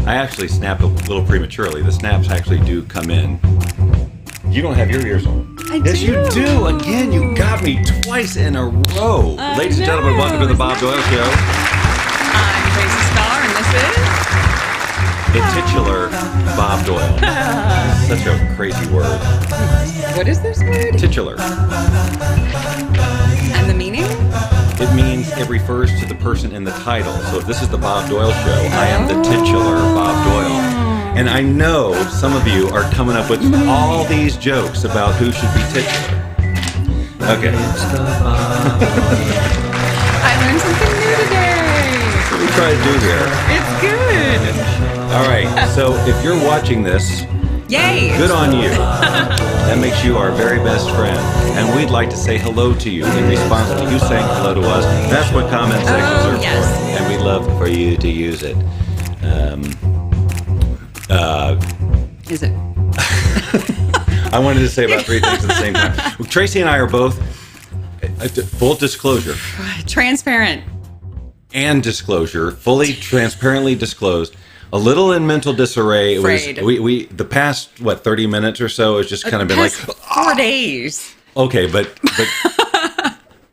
I actually snapped a little prematurely. The snaps actually do come in. You don't have your ears on. Yes, you do. Again, you got me twice in a row. Ladies and gentlemen, welcome to the Bob Doyle Show. I'm Tracey Starr, and this is the titular Bob Doyle. Such a crazy word. What is this word? Titular. And the meaning? It means it refers to the person in the title. So if this is the Bob Doyle Show, I am the titular Bob Doyle. And I know some of you are coming up with all these jokes about who should be titular. Okay. I learned something new today. What are we trying to do here? It's good. All right. So if you're watching this, yay! good on you. That makes you our very best friend. And we'd like to say hello to you in response to you saying hello to us. That's what comment sections are for. And we'd love for you to use it. Is it? I wanted to say about three things at the same time. Tracey and I are both, full disclosure. Transparent. And disclosure, fully transparently disclosed. A little in mental disarray. It was, we the past, 30 minutes or so, has just kind of been like 4 days. Okay, but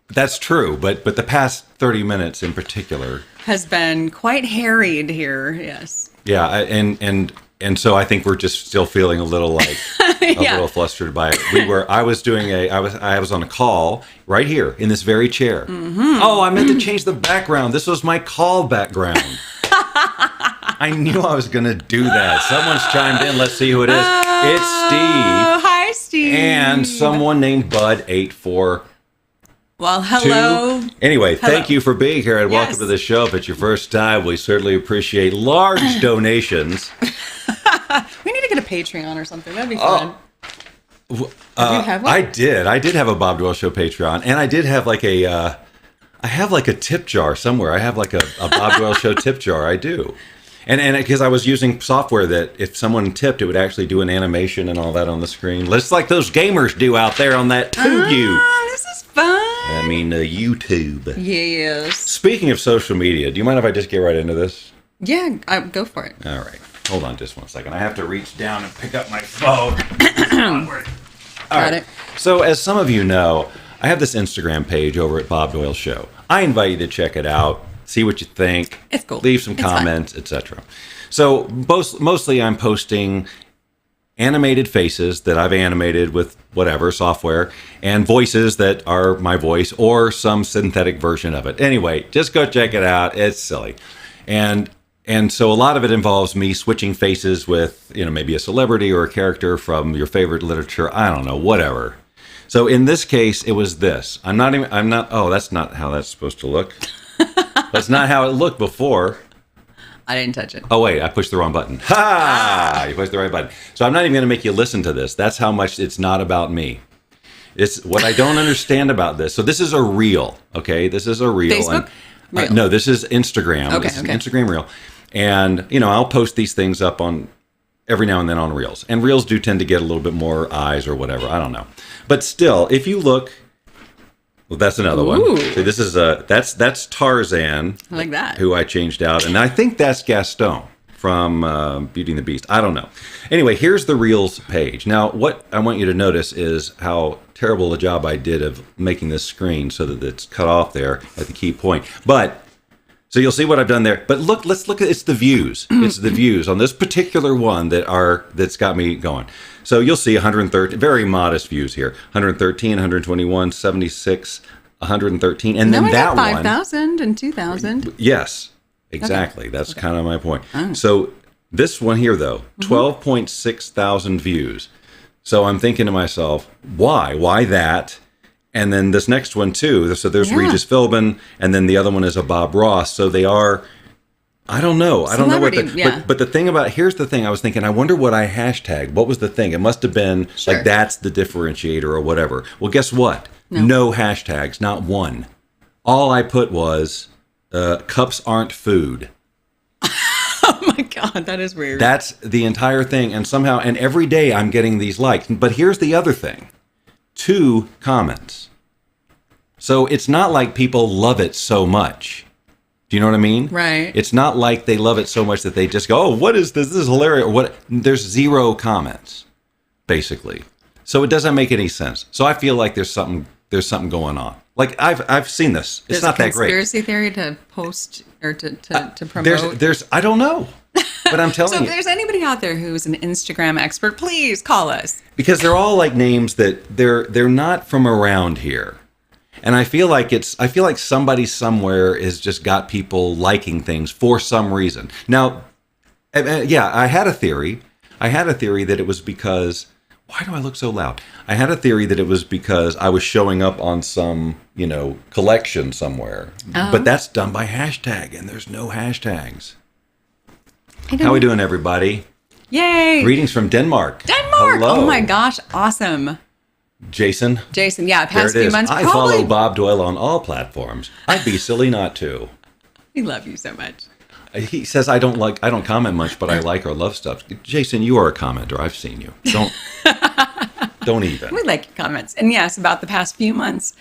that's true. But the past 30 minutes in particular has been quite harried here. Yes. Yeah, and so I think we're just still feeling a little like a little flustered by it. I was on a call right here in this very chair. Mm-hmm. Oh, I meant to change the background. This was my call background. I knew I was going to do that. Someone's chimed in. Let's see who it is. It's Steve. Hi, Steve. And someone named Bud84. Well, hello. Anyway, thank you for being here and welcome to the show. If it's your first time, we certainly appreciate large donations. We need to get a Patreon or something. That'd be fun. Do you have one? I did have a Bob Doyle Show Patreon, and I did have like a tip jar somewhere. I have like a Bob Doyle Show tip jar. I do. And because I was using software that if someone tipped, it would actually do an animation and all that on the screen. Just like those gamers do out there on that Pooh. This is fun. I mean, YouTube. Yes. Speaking of social media, do you mind if I just get right into this? Yeah, go for it. All right. Hold on just 1 second. I have to reach down and pick up my phone. Got it. So as some of you know, I have this Instagram page over at Bob Doyle Show. I invite you to check it out. See what you think. It's cool. Leave some comments, etc. So mostly I'm posting animated faces that I've animated with whatever software and voices that are my voice or some synthetic version of it. Anyway, just go check it out. It's silly. And so a lot of it involves me switching faces with, maybe a celebrity or a character from your favorite literature. I don't know, whatever. So in this case, it was this. That's not how that's supposed to look. That's not how it looked before. I didn't touch it. Oh, wait, I pushed the wrong button. You pushed the right button. So I'm not even going to make you listen to this. That's how much it's not about me. It's what I don't understand about this. So this is a reel, okay? This is a reel. Facebook? Reel. No, this is Instagram. Okay, This is an Instagram reel. And, I'll post these things up on every now and then on Reels. And Reels do tend to get a little bit more eyes or whatever. I don't know. But still, if you look... Well, that's another one. See, this is that's Tarzan. I like that. Who I changed out. And I think that's Gaston from Beauty and the Beast. I don't know. Anyway, here's the Reels page. Now, what I want you to notice is how terrible a job I did of making this screen so that it's cut off there at the key point. But... So you'll see what I've done there. But let's look at it's the views. It's the views on this particular one that's got me going. So you'll see 113, very modest views here. 113, 121, 76, 113, and then that one 5,000 and 2,000. Yes, exactly. Okay. That's kind of my point. Oh. So this one here though, 12.6 thousand views. So I'm thinking to myself, why? Why that? And then this next one, too. So there's Regis Philbin, and then the other one is a Bob Ross. So they are, I don't know. I don't know what but the thing about, here's the thing I was thinking, I wonder what I hashtag. What was the thing? It must have been like, that's the differentiator or whatever. Well, guess what? No hashtags, not one. All I put was, cups aren't food. Oh my God, that is weird. That's the entire thing. And somehow, and every day I'm getting these likes. But here's the other thing. 2 comments. So it's not like people love it so much. Do you know what I mean? Right. It's not like they love it so much that they just go, "Oh, what is this? This is hilarious." There's 0 comments, basically. So it doesn't make any sense. So I feel like there's something going on. Like I've seen this. It's not that great. Conspiracy theory to post or to promote. There's I don't know. But I'm telling so you. if there's anybody out there who's an Instagram expert, please call us. Because they're all like names that they're not from around here. And I feel like somebody somewhere has just got people liking things for some reason. Now, yeah, I had a theory that it was because, why do I look so loud? I had a theory that it was because I was showing up on some, collection somewhere. But that's done by hashtag, and there's no hashtags. How we doing, everybody? Yay! Greetings from Denmark. Hello. Oh my gosh, awesome. Jason, yeah, past few months. I follow Bob Doyle on all platforms. I'd be silly not to. We love you so much. He says I don't comment much, but I like or love stuff. Jason, you are a commenter. I've seen you. Don't even. We like your comments. And yes, about the past few months.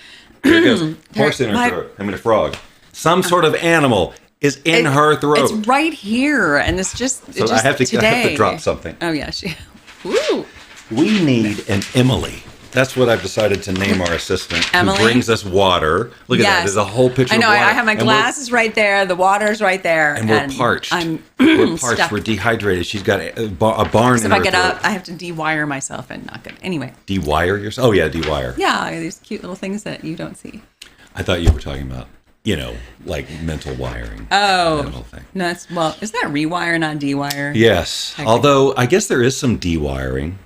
Here goes. Horse in her throat. A frog. Some sort of animal is in her throat. It's right here, and it's just I have to today. Drop something. Oh yeah, Woo. We need an Emily. That's what I've decided to name our assistant. Emily? Who brings us water. Look at that. There's a whole picture I know. of water. I have my glasses right there. The water's right there. And we're parched. We're parched. stuck. We're dehydrated. She's got a barn in her if I get throat. up, I have to de-wire myself and not good. Anyway. De-wire yourself? Oh, yeah, de-wire. Yeah, these cute little things that you don't see. I thought you were talking about, like mental wiring. Oh. That whole thing. No, isn't that rewire, not de-wire? Yes. Although, I guess there is some de-wiring.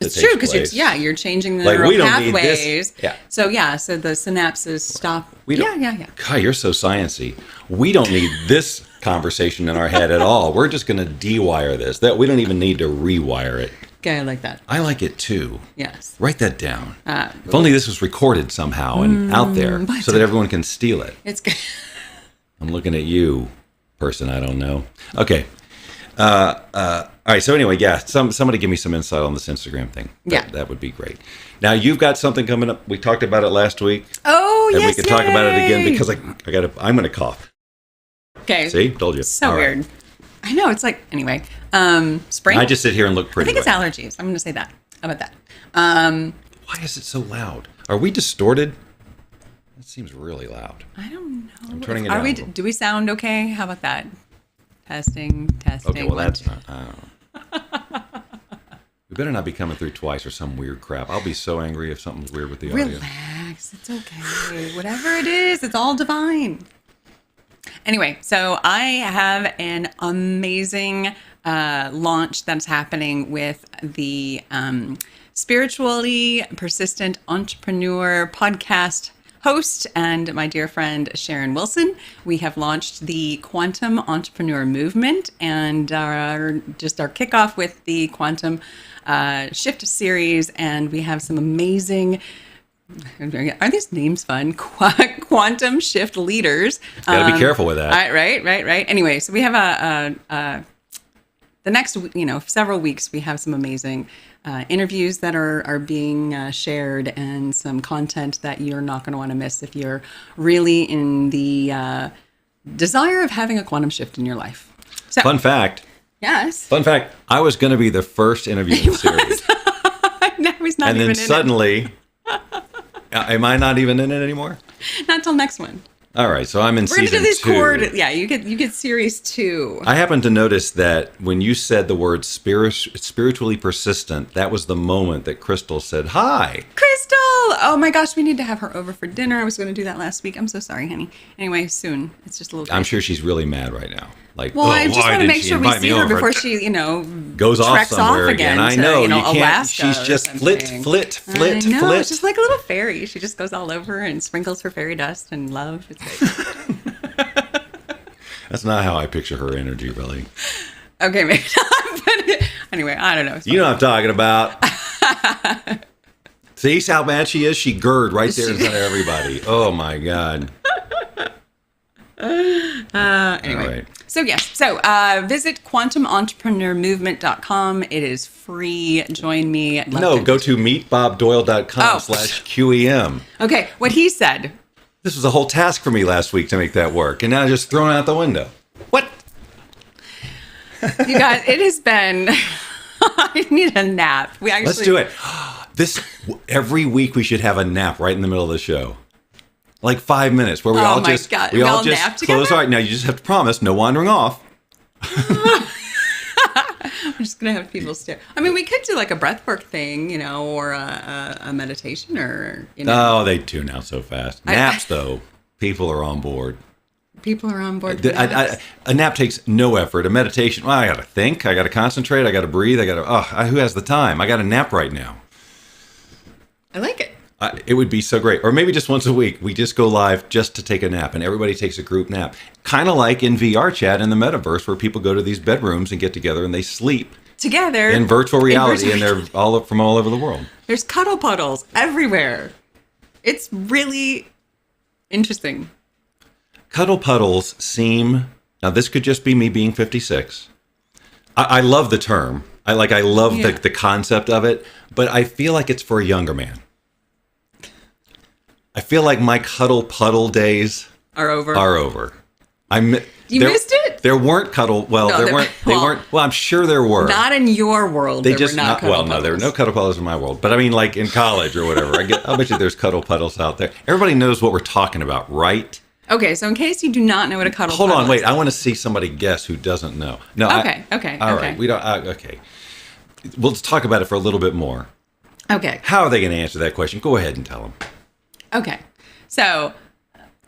It's true because you're changing the neural pathways. Yeah. So the synapses stop. Yeah. God, you're so sciencey. We don't need this conversation in our head at all. We're just going to de-wire this. That we don't even need to rewire it. Okay, I like that. I like it too. Yes. Write that down. If only this was recorded somehow and out there so that everyone can steal it. It's good. I'm looking at you, person I don't know. Okay. All right. So anyway, yeah. Somebody give me some insight on this Instagram thing. That would be great. Now you've got something coming up. We talked about it last week. Oh, and we can talk about it again because I'm going to cough. Okay. See, told you. So weird. Right. I know. It's like anyway. Spring. I just sit here and look pretty. I think it's allergies. I'm going to say that. How about that? Why is it so loud? Are we distorted? It seems really loud. I don't know. I'm turning it down. Do we sound okay? How about that? Testing. Okay, well, that's not. I don't know. We better not be coming through twice or some weird crap. I'll be so angry if something's weird with the audio. Relax. It's okay. Whatever it is, it's all divine. Anyway, so I have an amazing launch that's happening with the Spiritually Persistent Entrepreneur podcast host and my dear friend Sharon Wilson. We have launched the Quantum Entrepreneur Movement and our kickoff with the Quantum Shift series, and we have some amazing. Are these names fun? Quantum Shift leaders. Gotta be careful with that. Right. Anyway, so we have the next several weeks we have some amazing interviews that are being shared and some content that you're not going to want to miss if you're really in the desire of having a quantum shift in your life. So, fun fact. Yes. Fun fact. I was going to be the first interview in the series. No, he's not. And then suddenly, am I not even in it anymore? Not till next one. All right, so I'm in season 2. We're gonna do these you get series 2. I happened to notice that when you said the word spiritually persistent, that was the moment that Crystal said, "Hi." Crystal! Oh my gosh, we need to have her over for dinner. I was going to do that last week. I'm so sorry, honey. Anyway, soon. It's just a little crazy. I'm sure she's really mad right now. Like, I just want to make sure we see her before she, goes off somewhere again. I know, you can't. Alaska she's just flit. I know, Flit. It's just like a little fairy. She just goes all over and sprinkles her fairy dust and love. It's great. That's not how I picture her energy, really. Okay, maybe not. But anyway, I don't know. You know what I'm talking about. See how mad she is? She gurred right there in front of everybody. Oh, my God. Anyway. Right. So visit quantumentrepreneurmovement.com. It is free. Join me. Go to meetbobdoyle.com/QEM. Okay, what he said. This was a whole task for me last week to make that work, and now I'm just thrown out the window. What? You guys, it has been. I need a nap. Let's do it. Every week we should have a nap right in the middle of the show, like 5 minutes, where we all just nap together? close. All right, now you just have to promise no wandering off. I'm just gonna have people stare. I mean, we could do like a breathwork thing, or a meditation, or Oh, they tune out so fast. Naps, though, people are on board. People are on board. A nap takes no effort. A meditation, well, I got to think. I got to concentrate. I got to breathe. Who has the time? I got to nap right now. I like it. It would be so great. Or maybe just once a week, we just go live just to take a nap, and everybody takes a group nap. Kind of like in VR chat in the metaverse, where people go to these bedrooms and get together and they sleep. Together. In virtual reality, and they're from all over the world. There's cuddle puddles everywhere. It's really interesting. Cuddle puddles seem, now this could just be me being 56. I love the term. I love the concept of it, but I feel like it's for a younger man. I feel like my cuddle puddle days are over. You missed it? There weren't cuddle. Well, no, there weren't. They weren't. Well, I'm sure there were. Not in your world. They just not. Well, no, there were no cuddle puddles in my world. But I mean, like in college or whatever. I'll bet you there's cuddle puddles out there. Everybody knows what we're talking about, right? Okay, so in case you do not know what a cuddle puddle is. Hold on, wait. Is. I want to see somebody guess who doesn't know. No. Okay. All right. We don't. Okay. We'll just talk about it for a little bit more. Okay. How are they going to answer that question? Go ahead and tell them. Okay. So,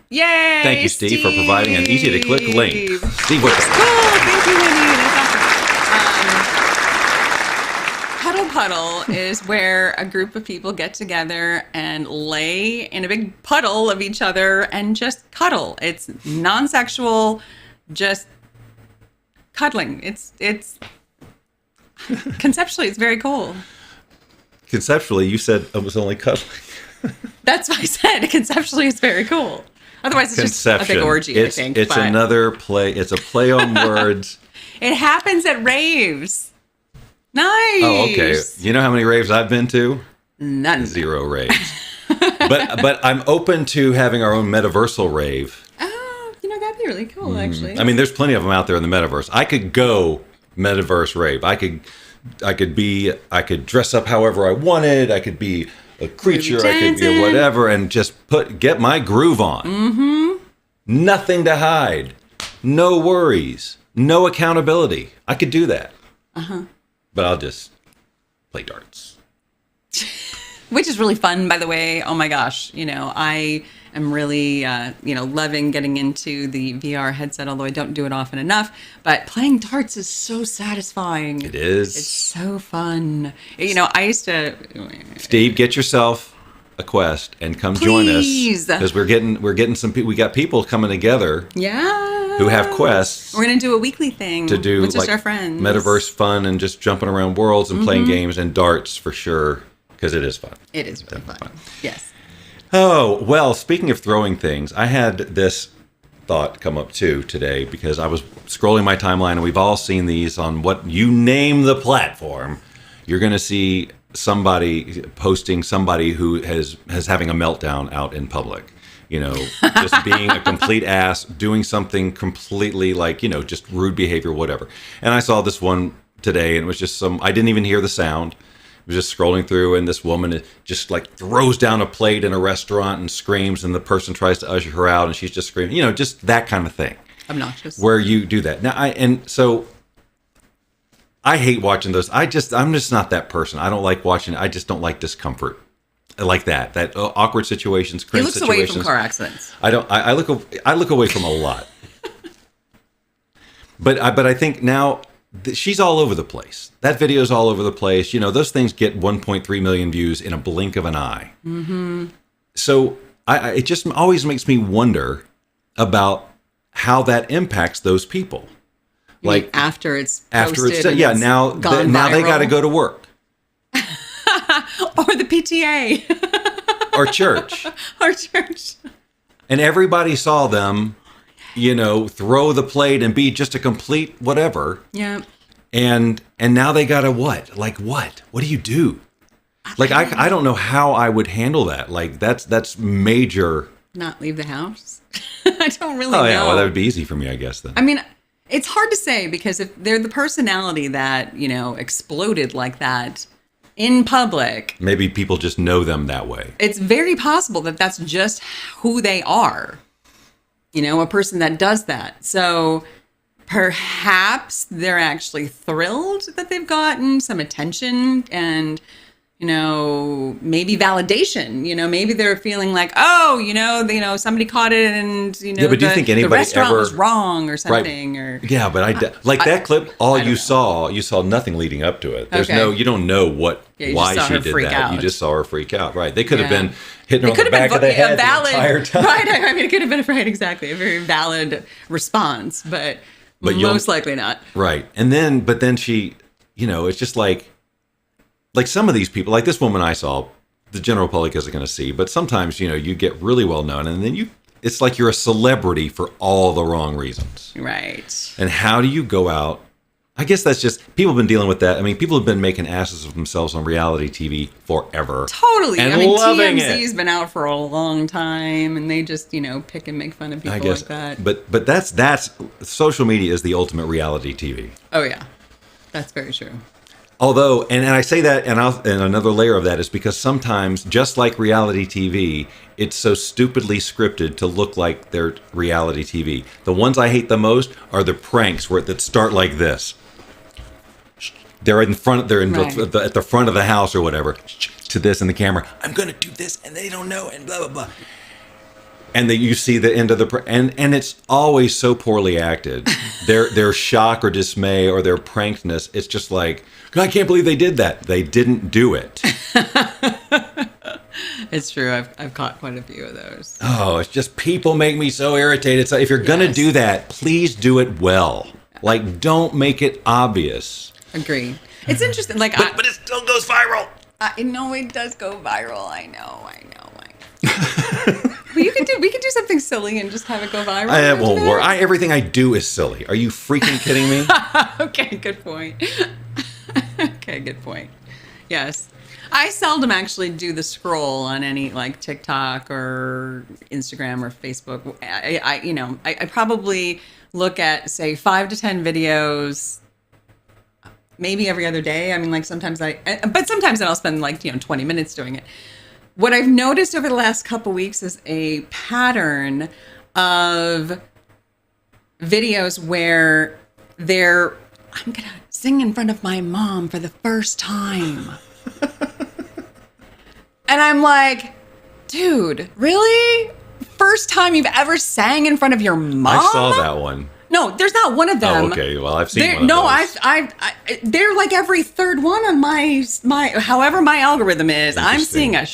yay! Thank you, Steve, for providing an easy-to-click link. Steve, what's up? Cool. Thank you, Winnie. That's awesome. Cuddle puddle is where a group of people get together and lay in a big puddle of each other and just cuddle. It's non-sexual, just cuddling. It's conceptually, it's very cool. Conceptually, you said it was only cuddling. That's what I said. Conceptually, it's very cool. Otherwise, it's just a big orgy, I think. It's another play. It's a play on words. It happens at raves. Nice. Oh, okay. You know how many raves I've been to? None. 0 raves. but I'm open to having our own metaversal rave. Oh, that'd be really cool, actually. I mean, there's plenty of them out there in the metaverse. I could go metaverse rave. I could dress up however I wanted. I could be a creature, I could be whatever, and just get my groove on. Mm-hmm. Nothing to hide. No worries. No accountability. I could do that. Uh-huh. But I'll just play darts. Which is really fun, by the way. Oh my gosh. I am really, loving getting into the VR headset, although I don't do it often enough. But playing darts is so satisfying. It is. It's so fun. I used to... Steve, get yourself a Quest and come join us. Because we're getting some people. We got people coming together. Yeah. Who have quests. We're going to do a weekly thing. To do with just our friends. Metaverse fun and just jumping around worlds and playing games and darts for sure. Because it is fun. It is really fun. Yes. Oh, well, speaking of throwing things, I had this thought come up too today because I was scrolling my timeline and we've all seen these on what you name the platform. You're going to see somebody posting somebody who is having a meltdown out in public. Just being a complete ass, doing something completely just rude behavior, whatever. And I saw this one today and it was just I didn't even hear the sound. I was just scrolling through, and this woman just throws down a plate in a restaurant and screams, and the person tries to usher her out, and she's just screaming. Just that kind of thing. Obnoxious. Where you do that. Now, I hate watching those. I'm just not that person. I don't like watching. I just don't like discomfort. I like that awkward situations, cringe situations. He looks away from car accidents. I don't. I look away from a lot. But I think now. She's all over the place. That video's all over the place. Those things get 1.3 million views in a blink of an eye. Mm-hmm. So it just always makes me wonder about how that impacts those people. After it's posted, now they got to go to work. Or the PTA. Or church. And everybody saw them throw the plate and be just a complete whatever. Yeah. And now they gotta what? What? What do you do? I don't know how I would handle that. That's major not leave the house? I don't really know. Oh, yeah. Well, that would be easy for me, I guess, then. I mean, it's hard to say because if they're the personality that, exploded like that in public. Maybe people just know them that way. It's very possible that that's just who they are. A person that does that. So perhaps they're actually thrilled that they've gotten some attention and, maybe validation. Maybe they're feeling like, somebody caught it and, Yeah, but do you think anybody the restaurant ever was wrong or something? Right. Or yeah, but that clip, you saw nothing leading up to it. There's you don't know why she did that. Out. You just saw her freak out. Right. They could have been hitting her on the back of the head the entire time. Right. I mean, it could have been exactly a very valid response, but most likely not. Right. But then she, it's just like some of these people, like this woman I saw, the general public isn't going to see, but sometimes, you get really well known and then it's like you're a celebrity for all the wrong reasons. Right. And how do you go out? I guess that's just, people have been dealing with that. I mean, people have been making asses of themselves on reality TV forever. Totally. And loving TMZ's been out for a long time and they just, pick and make fun of people like that. But that's social media is the ultimate reality TV. Oh, yeah. That's very true. Although, and I say that, and another layer of that is because sometimes, just like reality TV, it's so stupidly scripted to look like they're reality TV. The ones I hate the most are the pranks that start like this. They're in front. They're at the front of the house or whatever. To this in the camera. I'm gonna do this, and they don't know, and blah blah blah. And then you see the end of and it's always so poorly acted. Their shock or dismay or their prankedness. It's just like, I can't believe they did that. They didn't do it. It's true. I've caught quite a few of those. Oh, it's just people make me so irritated. So if you're gonna do that, please do it well. Like, don't make it obvious. Agree. It's interesting. Like, but it still goes viral. I know it does go viral. I know. But we could do something silly and just have it go viral. It won't work. Everything I do is silly. Are you freaking kidding me? Okay, good point. Good point. Yes. I seldom actually do the scroll on any like TikTok or Instagram or Facebook. I probably look at, say, 5 to 10 videos maybe every other day. I mean, like sometimes but sometimes then I'll spend 20 minutes doing it. What I've noticed over the last couple weeks is a pattern of videos where I'm going to sing in front of my mom for the first time. And I'm like, dude, really? First time you've ever sang in front of your mom? I saw that one. No, there's not one of them. Oh, okay. Well, I've seen one of those. They're like every third one on my however my algorithm is. I'm seeing a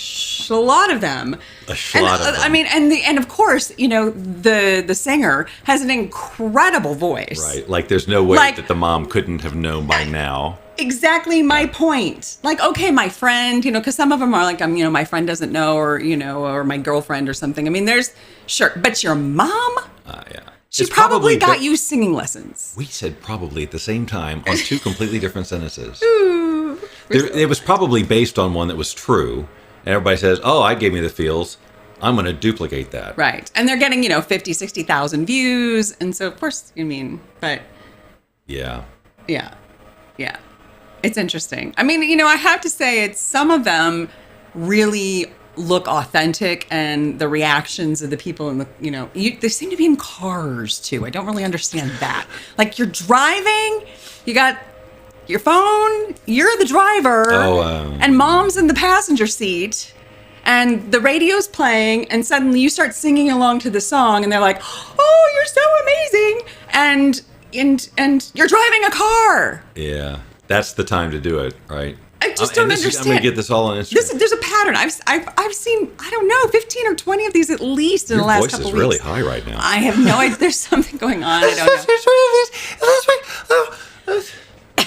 lot of them. Of them. I mean, and of course, the singer has an incredible voice. Right. Like there's no way that the mom couldn't have known by now. Exactly my point. Like, okay, my friend, because some of them are like, my friend doesn't know, or or my girlfriend or something. I mean, but your mom? Yeah. She probably got you singing lessons. We said probably at the same time on 2 completely different sentences. Ooh, it was probably based on one that was true. And everybody says, oh, I gave me the feels. I'm going to duplicate that. Right. And they're getting, 50, 60,000 views. And so, of course, but. Yeah. Yeah. Yeah. It's interesting. I mean, I have to say some of them really look authentic, and the reactions of the people in the, they seem to be in cars too. I don't really understand that. Like, you're driving, you got your phone, you're the driver, and mom's in the passenger seat, and the radio's playing, and suddenly you start singing along to the song, and they're like, oh, you're so amazing, and you're driving a car. Yeah, that's the time to do it, right? I just don't understand. I'm going to get this all on Instagram. There's a pattern. I've seen, I don't know, 15 or 20 of these at least in the last couple weeks. Your voice is really high right now. I have no idea. There's something going on. I don't know.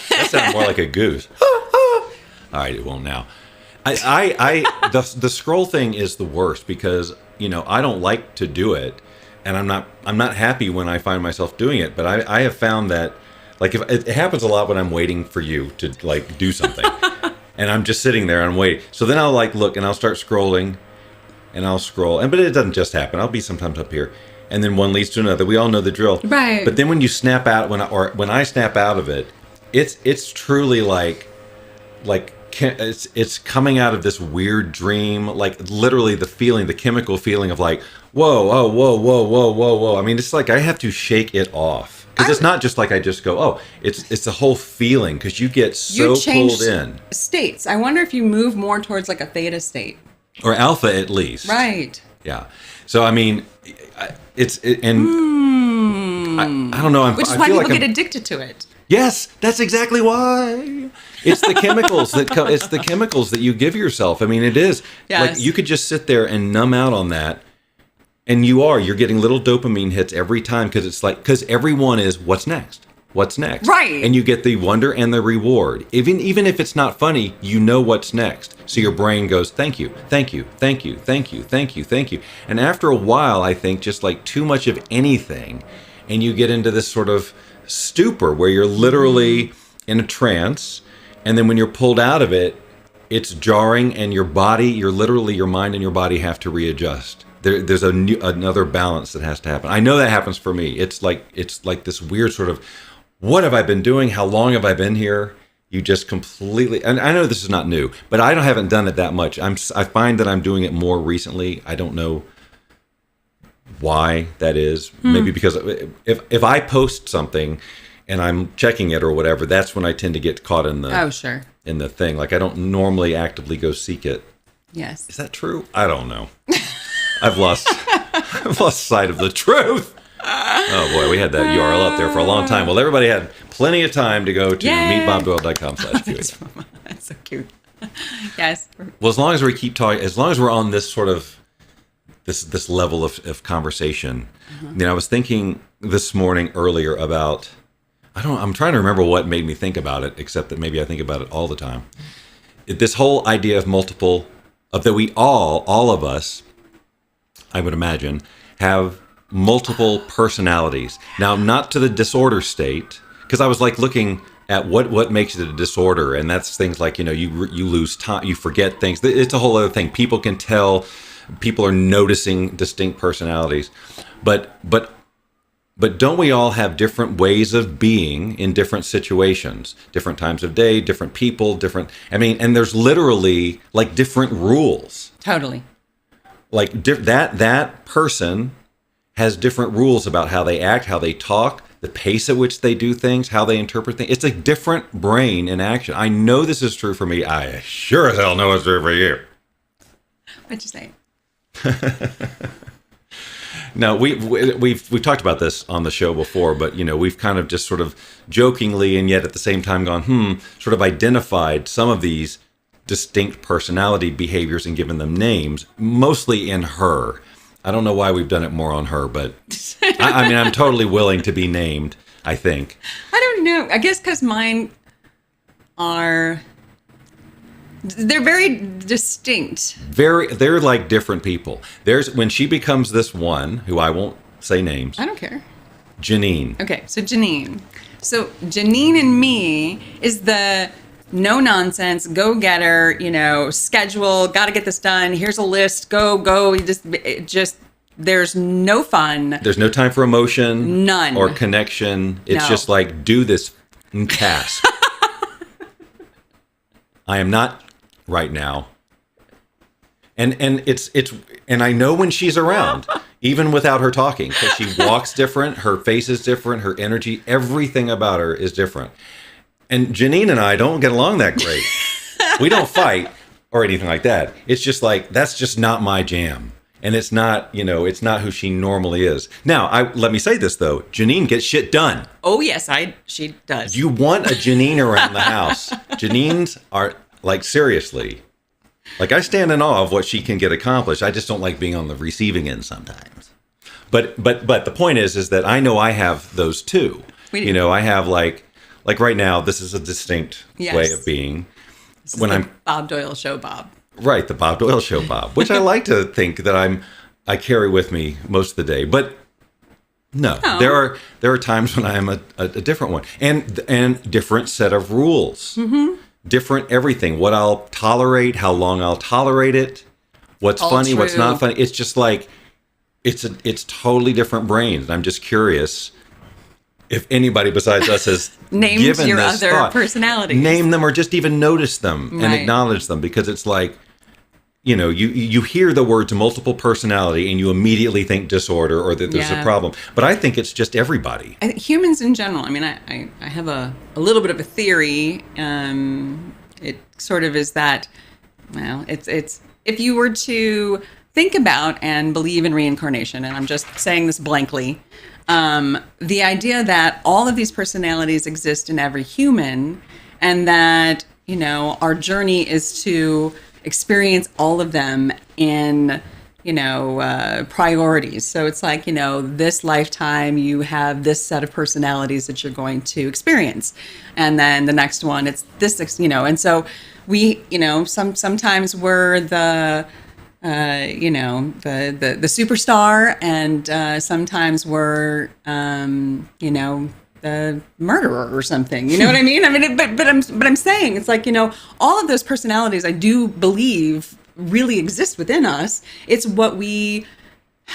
That sounds more like a goose. All right, it won't now. The scroll thing is the worst because, I don't like to do it, and I'm not happy when I find myself doing it, but I have found that, like, if it happens a lot when I'm waiting for you to do something. And I'm just sitting there and waiting. So then I'll look and I'll start scrolling. and I'll scroll, but it doesn't just happen. I'll be sometimes up here, and then one leads to another. We all know the drill, right? But then when you snap out, when I snap out of it, it's truly like it's coming out of this weird dream, like literally the chemical feeling of like, whoa, oh, whoa, whoa, whoa, whoa, whoa. I mean, it's like I have to shake it off. Because it's not just like I just go, oh, it's the whole feeling, because you get so pulled in. States. I wonder if you move more towards like a theta state. Or alpha at least. Right. Yeah. So, I mean, I don't know. Which is why people get addicted to it. Yes, that's exactly why. It's the chemicals it's the chemicals that you give yourself. I mean, it is. Yes. Like, you could just sit there and numb out on that. And you're getting little dopamine hits every time, because everyone is, what's next? What's next? Right. And you get the wonder and the reward. Even if it's not funny, you know what's next. So your brain goes, thank you, thank you, thank you, thank you, thank you, thank you. And after a while, I think just like too much of anything, and you get into this sort of stupor where you're literally in a trance. And then when you're pulled out of it, it's jarring, and your mind and your body have to readjust. There's another balance that has to happen. I know that happens for me. It's like this weird sort of, what have I been doing? How long have I been here? You just completely, and I know this is not new, but I haven't done it that much. I find that I'm doing it more recently. I don't know why that is. Maybe because if I post something and I'm checking it or whatever, that's when I tend to get caught in the in the thing. Like, I don't normally actively go seek it. Yes. Is that true? I don't know. I've lost sight of the truth. Oh boy, we had that URL up there for a long time. Well, everybody had plenty of time to go to meetbobdoyle.com/QA. That's so cute. Yes. Well, as long as we keep talking, as long as we're on this sort of this level of conversation, I was thinking this morning earlier about, I'm trying to remember what made me think about it, except that maybe I think about it all the time. This whole idea of that we all of us, I would imagine, have multiple personalities. Now, not to the disorder state, because I was like looking at what makes it a disorder, and that's things like, you lose time, you forget things. It's a whole other thing. People can tell, people are noticing distinct personalities, but don't we all have different ways of being in different situations, different times of day, different people, and there's literally like different rules. Totally. Like that person has different rules about how they act, how they talk, the pace at which they do things, how they interpret things. It's a different brain in action. I know this is true for me. I sure as hell know it's true for you. What'd you say? Now, we've talked about this on the show before, but we've kind of just sort of jokingly and yet at the same time gone, sort of identified some of these distinct personality behaviors and given them names, mostly in her. I don't know why we've done it more on her, but I'm totally willing to be named, I think. I don't know. I guess because mine they're very distinct. They're like different people. When she becomes this one, who I won't say names. I don't care. Janine. Okay, so Janine. So Janine in me is the no nonsense, go getter, schedule, got to get this done. Here's a list, go. Just there's no fun. There's no time for emotion. None. Or connection. It's just like, do this task. I am not right now. And I know when she's around, even without her talking, because she walks different, her face is different, her energy, everything about her is different. And Janine and I don't get along that great. We don't fight or anything like that. It's just like, that's just not my jam. And it's not, it's not who she normally is. Now, let me say this, though. Janine gets shit done. Oh, yes, she does. You want a Janine around the house. Janines are, like, seriously. Like, I stand in awe of what she can get accomplished. I just don't like being on the receiving end sometimes. But the point is that I know I have those too. I have like right now, this is a distinct way of being. This is the Bob Doyle Show, Bob. Right, the Bob Doyle Show, Bob, which I like to think that I carry with me most of the day. But no, there are times when I am a different one, and different set of rules, different everything. What I'll tolerate, how long I'll tolerate it, what's All funny, what's true. not funny. It's just like it's totally different brains. And I'm just curious if anybody besides us has Named given your this other thought. personalities. Name them or just even notice them and Right. acknowledge them, because it's like, you know, you hear the words multiple personality and you immediately think disorder or that there's a Yeah. problem. But I think it's just everybody. I think humans in general. I mean, I have a little bit of a theory. It sort of is that, well, it's if you were to think about and believe in reincarnation, and I'm just saying this blankly, the idea that all of these personalities exist in every human, and that, you know, our journey is to experience all of them in, you know, priorities. So it's like, you know, this lifetime you have this set of personalities that you're going to experience, and then the next one it's this, you know. And so we, you know, sometimes we're the you know, the superstar, and sometimes we're you know, the murderer or something. You know what I mean? I mean, but I'm saying it's like, you know, all of those personalities I do believe really exist within us. It's what we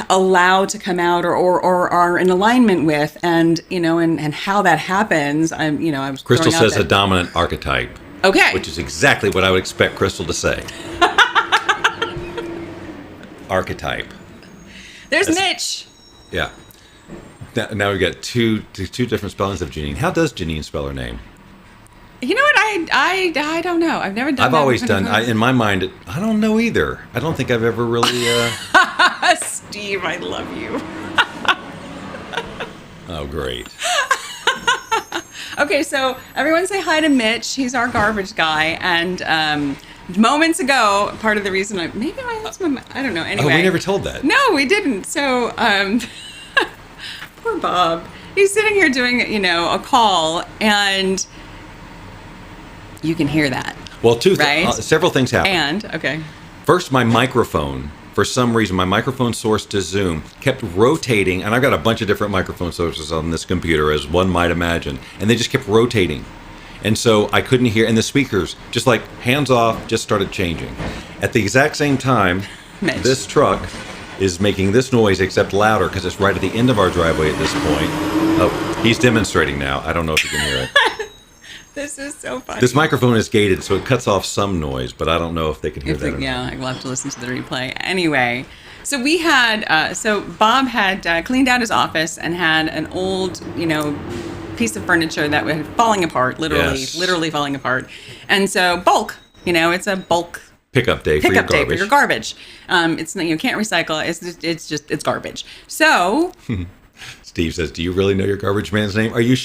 allow to come out or are in alignment with, and you know, and how that happens. I'm, you know, I was Crystal throwing out says a that- dominant archetype. Okay. Which is exactly what I would expect Crystal to say. Archetype. There's Mitch. Yeah. Now we've got two different spellings of Janine. How does Janine spell her name? You know what? I don't know. I've never done. I've that always before. done. In my mind, I don't know either. I don't think I've ever really. Steve, I love you. Oh, great. Okay, so everyone say hi to Mitch. He's our garbage guy. And moments ago, part of the reason maybe my husband, I don't know. Anyway, Oh, we never told that. No, we didn't. So poor Bob. He's sitting here doing, you know, a call, and you can hear that. Well, Right? several things happened. And okay, First, my microphone. For some reason, my microphone source to Zoom kept rotating, and I've got a bunch of different microphone sources on this computer, as one might imagine, and they just kept rotating. And so I couldn't hear, and the speakers, just like hands off, just started changing. At the exact same time, Mitch. this truck is making this noise, except louder, because it's right at the end of our driveway at this point. Oh, he's demonstrating now. I don't know if you can hear it. this is so funny. This microphone is gated, so it cuts off some noise, but I don't know if they can hear that or not. Yeah, I will have to listen to the replay. Anyway, so we had, so Bob had cleaned out his office and had an old, you know, piece of furniture that was falling apart, literally falling apart. And so bulk, you know, it's a bulk Pickup day for your garbage. It's, you can't recycle. It's garbage. So Steve says, "Do you really know your garbage man's name? Are you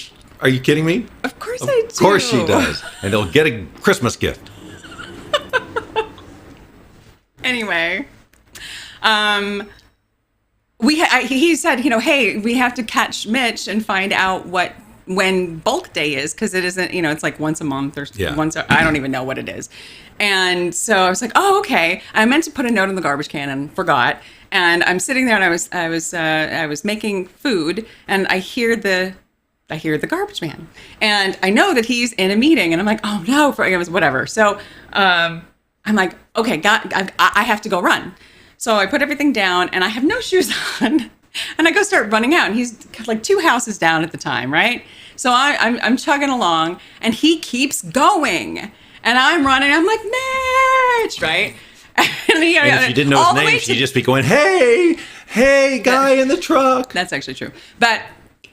kidding me? of course I do. Of course she does, and they'll get a Christmas gift." Anyway, he said, you know, hey, we have to catch Mitch and find out when bulk day is, because it isn't, you know, it's like once a month or once. I don't even know what it is. And so I was like, oh, okay. I meant to put a note in the garbage can and forgot. And I'm sitting there and I was making food, and I hear the garbage man, and I know that he's in a meeting, and I'm like, oh no, whatever. So I'm like, okay, I have to go run. So I put everything down, and I have no shoes on, and I go start running out, and he's like 2 houses down at the time, right? So I'm chugging along, and he keeps going, and I'm running. I'm like, Mitch, right? And if you didn't know his name, she'd just be going, "Hey, guy in the truck." That's actually true. But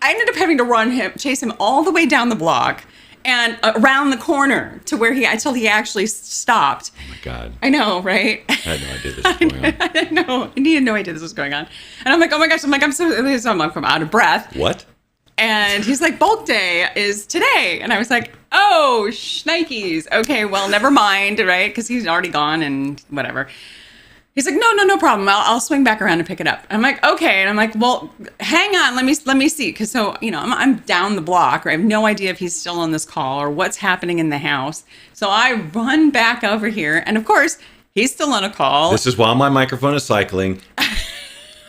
I ended up having to chase him all the way down the block and around the corner to where until he actually stopped. Oh my God. I know, right? I had no idea this was going on. I know. He had no idea this was going on. And I'm like, oh my gosh. I'm out of breath. What? And he's like, bulk day is today. And I was like, oh, shnikes. Okay, well, never mind, right? Because he's already gone and whatever. He's like, no problem. I'll swing back around and pick it up. I'm like, okay. And I'm like, well, hang on. Let me see. Because so, you know, I'm down the block. Right? I have no idea if he's still on this call or what's happening in the house. So I run back over here. And of course, he's still on a call. This is while my microphone is cycling.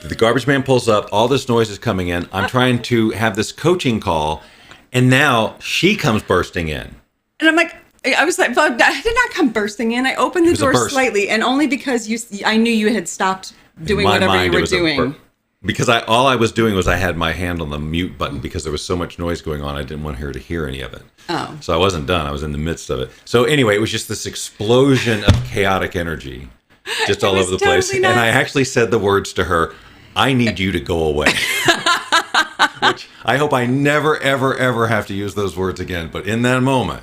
The garbage man pulls up. All this noise is coming in. I'm trying to have this coaching call. And now she comes bursting in. And I'm like, I was like, but I did not come bursting in. I opened the door slightly, and only because I knew you had stopped doing whatever you were doing. Because all I was doing was I had my hand on the mute button because there was so much noise going on. I didn't want her to hear any of it. Oh. So I wasn't done. I was in the midst of it. So anyway, it was just this explosion of chaotic energy just all over the place. And I actually said the words to her, I need you to go away. Which I hope I never, ever, ever have to use those words again. But in that moment,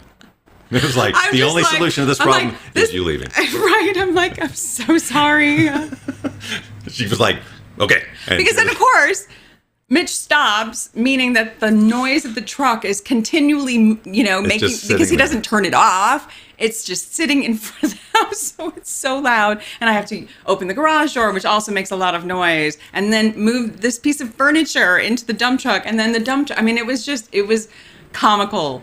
it was like, the only solution to this problem is you leaving. Right. I'm like, I'm so sorry. She was like, okay. And because then, of course, Mitch stops, meaning that the noise of the truck is continually, making, because he doesn't turn it off. It's just sitting in front of the house, so it's so loud. And I have to open the garage door, which also makes a lot of noise, and then move this piece of furniture into the dump truck. And then the dump truck, I mean, it was comical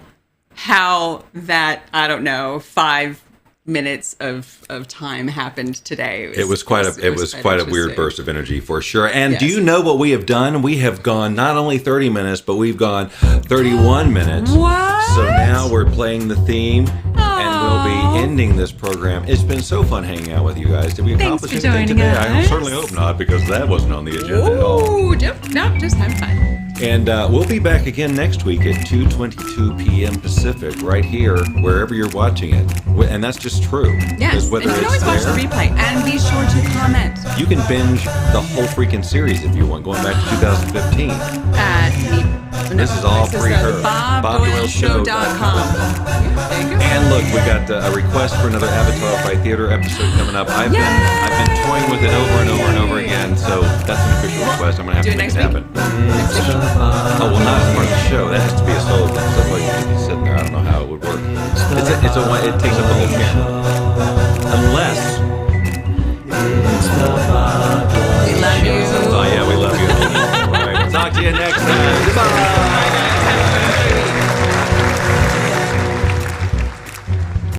how that, 5 minutes of time happened today. It was quite a weird burst of energy for sure. And do you know what we have done? We have gone not only 30 minutes, but we've gone 31 minutes. What? So now we're playing the theme and we'll be ending this program. It's been so fun hanging out with you guys. Did we accomplish anything today? I certainly hope not, because that wasn't on the agenda at all. Just have fun. And we'll be back again next week at 2:22 p.m. Pacific, right here, wherever you're watching it. And that's just true. Yes, and you can always watch the replay. And be sure to comment. You can binge the whole freaking series if you want, going back to 2015. This is all pre-heard. BobDoyleShow.com. And look, we got a request for another Avatar Fight Theater episode coming up. I've been toying with it over and over and over again, so that's an official request. I'm going to have to make it happen. Oh, well, not as part of the show. That has to be a solo thing. So you could be sitting there. I don't know how it would work. It takes up the whole camera.